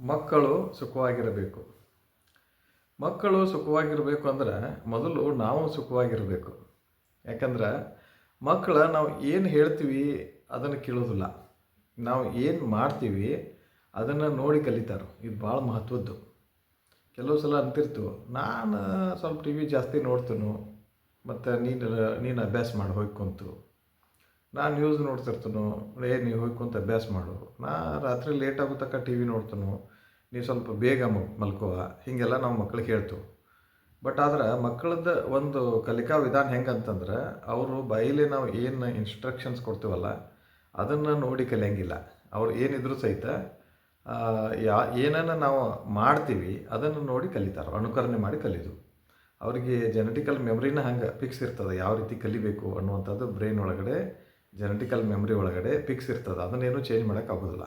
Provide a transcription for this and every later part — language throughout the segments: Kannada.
ಮಕ್ಕಳು ಸುಖವಾಗಿರಬೇಕು. ಮಕ್ಕಳು ಸುಖವಾಗಿರಬೇಕು ಅಂದ್ರೆ ಮೊದಲು ನಾವು ಸುಖವಾಗಿರಬೇಕು. ಯಾಕಂದ್ರೆ ಮಕ್ಕಳು ನಾವು ಏನು ಹೇಳ್ತೀವಿ ಅದನ್ನು ಕೇಳೋದಿಲ್ಲ, ನಾವು ಏನು ಮಾಡ್ತೀವಿ ಅದನ್ನು ನೋಡಿ ಕಲಿತಾರೆ. ಇದು ಭಾಳ ಮಹತ್ವದ್ದು. ಕೆಲವು ಸಲ ಅಂತಿರ್ತೀವಿ, ನಾನು ಸ್ವಲ್ಪ ಟಿ ವಿ ಜಾಸ್ತಿ ನೋಡ್ತೀನು, ಮತ್ತು ನೀನು ಅಭ್ಯಾಸ ಮಾಡಿ ಹೋಗ್ಕೊಂತು. ನಾನು ನ್ಯೂಸ್ ನೋಡ್ತಿರ್ತೀನೋ, ನೀವು ಹೋಗ್ಕೊಂತ ಅಭ್ಯಾಸ ಮಾಡು. ನಾ ರಾತ್ರಿ ಲೇಟ್ ಆಗೋ ತನಕ ಟಿ ವಿ ನೋಡ್ತೀನೋ, ನೀವು ಸ್ವಲ್ಪ ಬೇಗ ಮಲ್ಕೋ. ಹೀಗೆಲ್ಲ ನಾವು ಮಕ್ಳಿಗೆ ಹೇಳ್ತೀವಿ. ಬಟ್ ಆದ್ರೆ ಮಕ್ಕಳದ್ದು ಒಂದು ಕಲಿಕಾ ವಿಧಾನ ಹೆಂಗಂತಂದ್ರೆ, ಅವರು ಬಾಯಿಲೆ ನಾವು ಏನು ಇನ್ಸ್ಟ್ರಕ್ಷನ್ಸ್ ಕೊಡ್ತೀವಲ್ಲ ಅದನ್ನು ನೋಡಿ ಕಲಿಯಂಗಿಲ್ಲ. ಅವ್ರು ಏನಿದ್ರು ಸಹಿತ ಏನನ್ನು ನಾವು ಮಾಡ್ತೀವಿ ಅದನ್ನು ನೋಡಿ ಕಲಿತಾರೆ, ಅನುಕರಣೆ ಮಾಡಿ ಕಲಿದು. ಅವರಿಗೆ ಜೆನೆಟಿಕಲ್ ಮೆಮ್ರಿನ ಹಂಗೆ ಫಿಕ್ಸ್ ಇರ್ತದೆ, ಯಾವ ರೀತಿ ಕಲಿಬೇಕು ಅನ್ನುವಂಥದ್ದು ಬ್ರೈನ್ ಒಳಗಡೆ, ಜೆನೆಟಿಕಲ್ ಮೆಮ್ರಿ ಒಳಗಡೆ ಫಿಕ್ಸ್ ಇರ್ತದೆ. ಅದನ್ನೇನು ಚೇಂಜ್ ಮಾಡೋಕ್ಕಾಗೋದಿಲ್ಲ.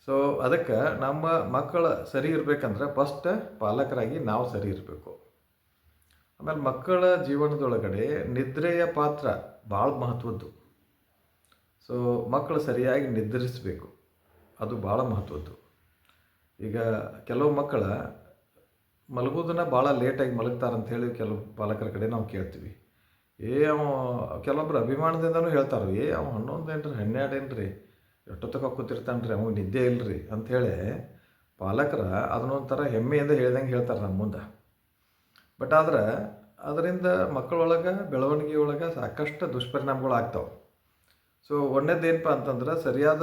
ಸೊ ಅದಕ್ಕೆ ನಮ್ಮ ಮಕ್ಕಳು ಸರಿ ಇರಬೇಕಂದ್ರೆ ಫಸ್ಟ್ ಪಾಲಕರಾಗಿ ನಾವು ಸರಿ ಇರಬೇಕು. ಆಮೇಲೆ ಮಕ್ಕಳ ಜೀವನದೊಳಗಡೆ ನಿದ್ರೆಯ ಪಾತ್ರ ಭಾಳ ಮಹತ್ವದ್ದು. ಸೊ ಮಕ್ಕಳು ಸರಿಯಾಗಿ ನಿದ್ರಿಸಬೇಕು, ಅದು ಭಾಳ ಮಹತ್ವದ್ದು. ಈಗ ಕೆಲವು ಮಕ್ಕಳ ಮಲಗೋದನ್ನು ಭಾಳ ಲೇಟಾಗಿ ಮಲಗ್ತಾರಂಥೇಳಿ ಕೆಲವು ಪಾಲಕರ ಕಡೆ ನಾವು ಕೇಳ್ತೀವಿ. ಅವ ಕೆಲವೊಬ್ರು ಅಭಿಮಾನದಿಂದನೂ ಹೇಳ್ತಾರೆ, ಅವ 11 ಏನ್ರಿ 12 ಏನ್ರಿ ಎಷ್ಟೊತ್ತಕ್ಕೆ ಕೂತಿರ್ತಾನೆ ರೀ, ಅವಾಗ ನಿದ್ದೆ ಇಲ್ಲರಿ ಅಂಥೇಳಿ ಪಾಲಕರ ಅದನ್ನೊಂಥರ ಹೆಮ್ಮೆಯಿಂದ ಹೇಳ್ದಂಗೆ ಹೇಳ್ತಾರೆ ನಮ್ಮ ಮುಂದೆ. ಬಟ್ ಆದ್ರೆ ಅದರಿಂದ ಮಕ್ಕಳೊಳಗೆ ಬೆಳವಣಿಗೆ ಒಳಗೆ ಸಾಕಷ್ಟು ದುಷ್ಪರಿಣಾಮಗಳು ಆಗ್ತಾವೆ. ಸೊ ಒಂದೇದೇನಪ್ಪ ಅಂತಂದ್ರೆ, ಸರಿಯಾದ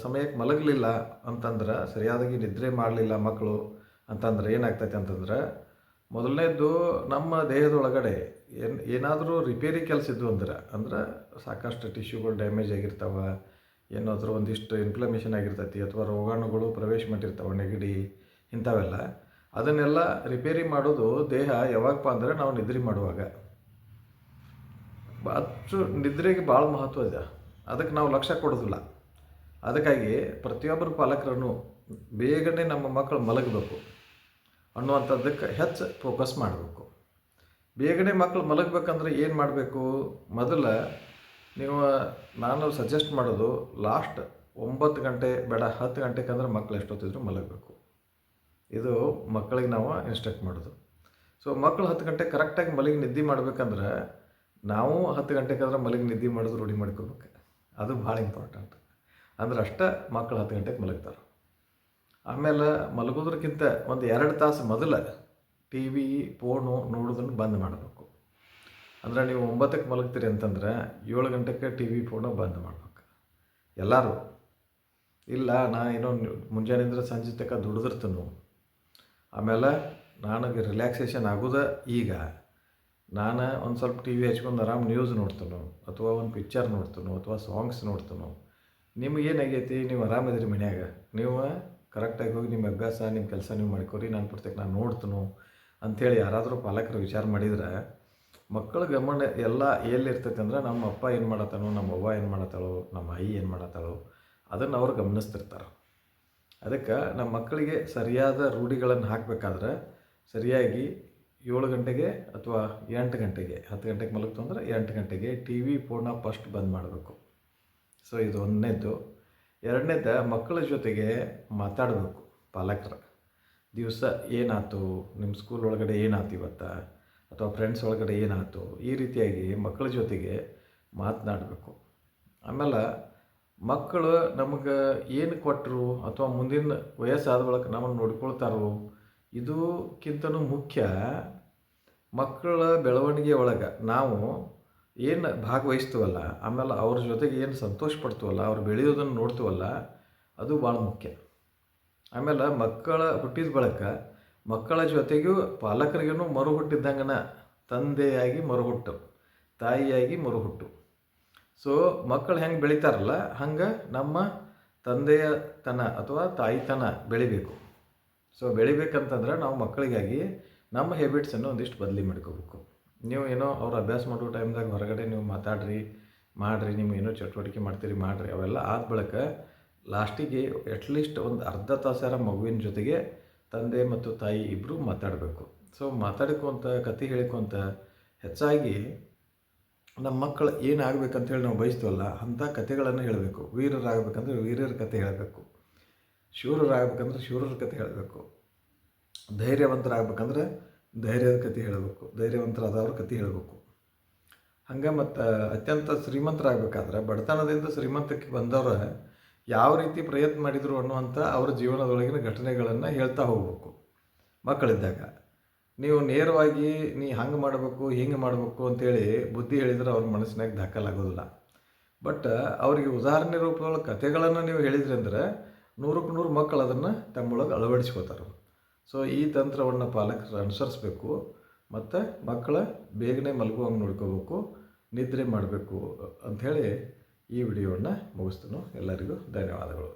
ಸಮಯಕ್ಕೆ ಮಲಗಲಿಲ್ಲ ಅಂತಂದ್ರೆ, ಸರಿಯಾದಾಗಿ ನಿದ್ರೆ ಮಾಡಲಿಲ್ಲ ಮಕ್ಕಳು ಅಂತಂದ್ರೆ ಏನಾಗ್ತೈತೆ ಅಂತಂದ್ರೆ, ಮೊದಲನೇದ್ದು ನಮ್ಮ ದೇಹದೊಳಗಡೆ ಏನಾದರೂ ರಿಪೇರಿ ಕೆಲಸ ಇದ್ದು ಅಂದ್ರೆ ಸಾಕಷ್ಟು ಟಿಶ್ಯೂಗಳು ಡ್ಯಾಮೇಜ್ ಆಗಿರ್ತಾವೆ, ಏನಾದರೂ ಒಂದಿಷ್ಟು ಇನ್ಫ್ಲಮೇಷನ್ ಆಗಿರ್ತೈತಿ, ಅಥವಾ ರೋಗಾಣುಗಳು ಪ್ರವೇಶ ಮಾಡಿರ್ತಾವೆ, ನೆಗಡಿ ಇಂಥವೆಲ್ಲ. ಅದನ್ನೆಲ್ಲ ರಿಪೇರಿ ಮಾಡೋದು ದೇಹ ಯಾವಾಗಪ್ಪ ಅಂದರೆ ನಾವು ನಿದ್ರೆ ಮಾಡುವಾಗ. ಅಷ್ಟು ನಿದ್ರೆಗೆ ಭಾಳ ಮಹತ್ವ ಇದೆ, ಅದಕ್ಕೆ ನಾವು ಲಕ್ಷ್ಯ ಕೊಡೋದಿಲ್ಲ. ಅದಕ್ಕಾಗಿ ಪ್ರತಿಯೊಬ್ಬರು ಪಾಲಕರನ್ನು ಬೇಗನೆ ನಮ್ಮ ಮಕ್ಕಳು ಮಲಗಬೇಕು ಅನ್ನುವಂಥದ್ದಕ್ಕೆ ಹೆಚ್ಚು ಫೋಕಸ್ ಮಾಡಬೇಕು. ಬೇಗನೆ ಮಕ್ಕಳು ಮಲಗಬೇಕಂದ್ರೆ ಏನು ಮಾಡಬೇಕು? ಮೊದಲು ನಾನು ಸಜೆಸ್ಟ್ ಮಾಡೋದು ಲಾಸ್ಟ್ 9 ಗಂಟೆ ಬೇಡ 10 ಗಂಟೆಗೆ ಅಂದ್ರೆ ಮಕ್ಕಳು ಎಷ್ಟೊತ್ತಿದ್ರು ಮಲಗಬೇಕು. ಇದು ಮಕ್ಕಳಿಗೆ ನಾವು ಇನ್ಸ್ಟ್ರಕ್ಟ್ ಮಾಡೋದು. ಸೊ ಮಕ್ಕಳು 10 ಗಂಟೆ ಕರೆಕ್ಟಾಗಿ ಮಲಗಿ ನಿದ್ದೆ ಮಾಡಬೇಕಂದ್ರೆ ನಾವು 10 ಗಂಟೆಗಾದ್ರೆ ಮಲಗಿ ನಿದ್ದೆ ಮಾಡೋದು ರೂಢಿ ಮಾಡ್ಕೋಬೇಕು. ಅದು ಭಾಳ ಇಂಪಾರ್ಟೆಂಟ್. ಅಂದ್ರೆ ಅಷ್ಟೇ ಮಕ್ಕಳು 10 ಗಂಟೆಗೆ ಮಲಗ್ತಾರೆ. ಆಮೇಲೆ ಮಲಗೋದ್ರಕ್ಕಿಂತ ಒಂದು 2 ತಾಸು ಮೊದಲು ಟಿ ವಿ ಫೋನು ನೋಡೋದನ್ನು ಬಂದ್ ಮಾಡಬೇಕು. ಅಂದರೆ ನೀವು 9ಕ್ಕೆ ಮಲಗ್ತೀರಿ ಅಂತಂದ್ರೆ 7 ಗಂಟೆಗೆ ಟಿ ವಿ ಫೋನು ಬಂದ್ ಮಾಡ್ಬೇಕು ಎಲ್ಲರೂ. ಇಲ್ಲ ಏನೋ ಮುಂಜಾನೆಯಿಂದ ಸಂಜೆ ತನಕ ದುಡಿದಿರ್ತೀನು, ಆಮೇಲೆ ನನಗೆ ರಿಲ್ಯಾಕ್ಸೇಷನ್ ಆಗೋದು ಈಗ ನಾನು ಒಂದು ಸ್ವಲ್ಪ ಟಿ ವಿ ಹಚ್ಕೊಂಡು ಆರಾಮ್ ನ್ಯೂಸ್ ನೋಡ್ತೀನೋ, ಅಥವಾ ಒಂದು ಪಿಕ್ಚರ್ ನೋಡ್ತೀನೋ, ಅಥವಾ ಸಾಂಗ್ಸ್ ನೋಡ್ತೀನೋ. ನಿಮಗೇನಾಗೈತಿ? ನೀವು ಆರಾಮದಿರಿ ಮನ್ಯಾಗ, ನೀವು ಕರೆಕ್ಟಾಗಿ ಹೋಗಿ ನಿಮ್ಮ ಅಭ್ಯಾಸ ನಿಮ್ಮ ಕೆಲಸ ನೀವು ಮಾಡ್ಕೊರಿ, ನಾನು ಪುಸ್ತಕ ನಾನು ನೋಡ್ತೀನೋ ಅಂಥೇಳಿ ಯಾರಾದರೂ ಪಾಲಕರು ವಿಚಾರ ಮಾಡಿದ್ರೆ, ಮಕ್ಕಳ ಗಮನ ಎಲ್ಲ ಎಲ್ಲಿರ್ತೈತೆ ಅಂದ್ರೆ ನಮ್ಮ ಅಪ್ಪ ಏನು ಮಾಡತ್ತಾನೋ, ನಮ್ಮ ಅವ್ವ ಏನು ಮಾಡತ್ತಾಳೋ, ನಮ್ಮ ಆಯಿ ಏನು ಮಾಡತ್ತಾಳೋ ಅದನ್ನು ಅವ್ರು ಗಮನಿಸ್ತಿರ್ತಾರೆ. ಅದಕ್ಕೆ ನಮ್ಮ ಮಕ್ಕಳಿಗೆ ಸರಿಯಾದ ರೂಢಿಗಳನ್ನು ಹಾಕಬೇಕಾದ್ರೆ ಸರಿಯಾಗಿ 7 ಗಂಟೆಗೆ ಅಥವಾ 8 ಗಂಟೆಗೆ, 10 ಗಂಟೆಗೆ ಮಲಗ್ತು ಅಂದರೆ 8 ಗಂಟೆಗೆ ಟಿ ವಿ ಫೋನ್ನ ಫಸ್ಟ್ ಬಂದ್ ಮಾಡಬೇಕು. ಸೊ ಇದು ಒಂದನೇದ್ದು. ಎರಡನೇದು, ಮಕ್ಕಳ ಜೊತೆಗೆ ಮಾತಾಡಬೇಕು ಪಾಲಕರು. ದಿವಸ ಏನಾಯ್ತು, ನಿಮ್ಮ ಸ್ಕೂಲ್ ಒಳಗಡೆ ಏನಾಯ್ತು ಇವತ್ತು, ಅಥವಾ ಫ್ರೆಂಡ್ಸ್ ಒಳಗಡೆ ಏನಾಯ್ತು, ಈ ರೀತಿಯಾಗಿ ಮಕ್ಕಳ ಜೊತೆಗೆ ಮಾತನಾಡಬೇಕು. ಆಮೇಲೆ ಮಕ್ಕಳು ನಮಗೆ ಏನು ಕೊಟ್ಟರು, ಅಥವಾ ಮುಂದಿನ ವಯಸ್ಸಾದ ಬಳಿಕ ನಮ್ಮನ್ನು ನೋಡ್ಕೊಳ್ತಾರೋ, ಇದಕ್ಕಿಂತನೂ ಮುಖ್ಯ ಮಕ್ಕಳ ಬೆಳವಣಿಗೆ ಒಳಗೆ ನಾವು ಏನು ಭಾಗವಹಿಸ್ತೀವಲ್ಲ, ಆಮೇಲೆ ಅವ್ರ ಜೊತೆಗೆ ಏನು ಸಂತೋಷ ಪಡ್ತೀವಲ್ಲ, ಅವ್ರು ಬೆಳೆಯೋದನ್ನು ನೋಡ್ತೀವಲ್ಲ, ಅದು ಭಾಳ ಮುಖ್ಯ. ಆಮೇಲೆ ಮಕ್ಕಳ ಹುಟ್ಟಿದ ಬಳಿಕ ಮಕ್ಕಳ ಜೊತೆಗೂ ಪಾಲಕರಿಗೂ ಮರುಹುಟ್ಟಿದ್ದಂಗನ, ತಂದೆಯಾಗಿ ಮರುಹುಟ್ಟು, ತಾಯಿಯಾಗಿ ಮರುಹುಟ್ಟು. ಸೊ ಮಕ್ಕಳು ಹೆಂಗೆ ಬೆಳೀತಾರಲ್ಲ ಹಂಗೆ ನಮ್ಮ ತಂದೆಯ ತನ ಅಥವಾ ತಾಯಿತನ ಬೆಳಿಬೇಕು. ಸೊ ಬೆಳಿಬೇಕಂತಂದ್ರೆ ನಾವು ಮಕ್ಕಳಿಗಾಗಿ ನಮ್ಮ ಹ್ಯಾಬಿಟ್ಸನ್ನು ಒಂದಿಷ್ಟು ಬದಲಿ ಮಾಡ್ಕೋಬೇಕು. ನೀವು ಏನೋ ಅವ್ರು ಅಭ್ಯಾಸ ಮಾಡೋ ಟೈಮ್ದಾಗ ಹೊರಗಡೆ ನೀವು ಮಾಡಿರಿ, ನೀವು ಏನೋ ಚಟುವಟಿಕೆ ಮಾಡ್ತೀರಿ ಮಾಡಿರಿ, ಅವೆಲ್ಲ ಆದ ಬಳಿಕ ಲಾಸ್ಟಿಗೆ ಅಟ್ಲೀಸ್ಟ್ ಒಂದು ಅರ್ಧ ತಾಸಾರ ಮಗುವಿನ ಜೊತೆಗೆ ತಂದೆ ಮತ್ತು ತಾಯಿ ಇಬ್ಬರು ಮಾತಾಡಬೇಕು. ಸೊ ಮಾತಾಡ್ಕೊತ ಕತೆ ಹೇಳ್ಕೊತ ಹೆಚ್ಚಾಗಿ ನಮ್ಮ ಮಕ್ಕಳು ಏನಾಗಬೇಕಂತೇಳಿ ನಾವು ಬಯಸ್ತೀವಲ್ಲ ಅಂಥ ಕತೆಗಳನ್ನು ಹೇಳಬೇಕು. ವೀರರಾಗಬೇಕಂದ್ರೆ ವೀರರ ಕತೆ ಹೇಳಬೇಕು, ಶೂರರಾಗಬೇಕಂದ್ರೆ ಶೂರರ ಕಥೆ ಹೇಳಬೇಕು, ಧೈರ್ಯವಂತರಾಗಬೇಕಂದ್ರೆ ಧೈರ್ಯದ ಕಥೆ ಹೇಳಬೇಕು, ಧೈರ್ಯವಂತರಾದವ್ರ ಕಥೆ ಹೇಳಬೇಕು. ಹಂಗೆ ಮತ್ತು ಅತ್ಯಂತ ಶ್ರೀಮಂತರಾಗಬೇಕಾದ್ರೆ ಬಡತನದಿಂದ ಶ್ರೀಮಂತಕ್ಕೆ ಬಂದವರು ಯಾವ ರೀತಿ ಪ್ರಯತ್ನ ಮಾಡಿದರು ಅನ್ನುವಂಥ ಅವ್ರ ಜೀವನದೊಳಗಿನ ಘಟನೆಗಳನ್ನು ಹೇಳ್ತಾ ಹೋಗ್ಬೇಕು. ಮಕ್ಕಳಿದ್ದಾಗ ನೀವು ನೇರವಾಗಿ ಹಂಗೆ ಮಾಡಬೇಕು ಹಿಂಗೆ ಮಾಡಬೇಕು ಅಂತೇಳಿ ಬುದ್ಧಿ ಹೇಳಿದ್ರೆ ಅವ್ರ ಮನಸ್ಸಿನಾಗ ದಾಖಲಾಗೋದಿಲ್ಲ. ಬಟ್ ಅವರಿಗೆ ಉದಾಹರಣೆ ರೂಪದೊಳಗೆ ಕಥೆಗಳನ್ನು ನೀವು ಹೇಳಿದ್ರಿ ಅಂದ್ರೆ 100ಕ್ಕೆ 100 ಮಕ್ಕಳು ಅದನ್ನು ತಮ್ಮೊಳಗೆ ಅಳವಡಿಸ್ಕೋತಾರೆ. ಸೊ ಈ ತಂತ್ರವನ್ನು ಪಾಲಕರು ಅನುಸರಿಸ್ಬೇಕು ಮತ್ತು ಮಕ್ಕಳ ಬೇಗನೆ ಮಲಗುವಂಗೆ ನೋಡ್ಕೋಬೇಕು, ನಿದ್ರೆ ಮಾಡಬೇಕು ಅಂಥೇಳಿ ಈ ವಿಡಿಯೋವನ್ನು ಮುಗಿಸ್ತೀನಿ. ಎಲ್ಲರಿಗೂ ಧನ್ಯವಾದಗಳು.